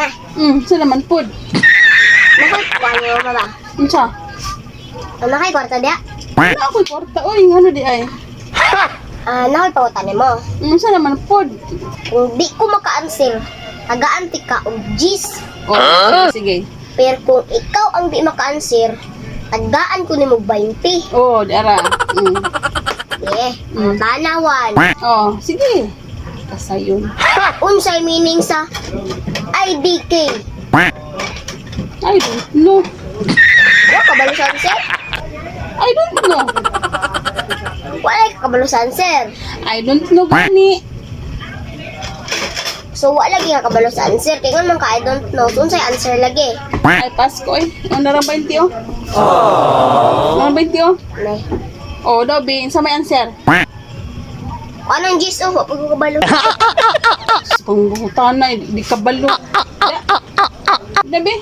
Ma, Sa naman pod. nakay niyo ba? Unsa? Nakay kwarta dia? Wala ako'y kwarta. Uy, ano di ay? Nakay pautan mo. Sa naman pod. Kung di ko maka-answer, tagaan ka og G's. Oh, sige. Pero kung ikaw ang di maka-answer, tagaan ko nimo 20. Oh, di ara. Tanawan. Oh, sige. Kasayon. Unsay meaning sa IDK? I don't know. Wala ka balusan, sir? I don't know. Wala ka kabalusan, sir. I don't know gani. So, wala lagi ka kabalusan, sir. Kaya man ka, I don't know. So, unsay answer lagi? Ay, Pasko eh. Ang narang 20 oh. Narang 20 oh. Nay. Oh, Dobby. Sa may answer. Anong G's oh? Wala ko kabalo. Sa pangbuhutan na. Di kabalo. Dabi.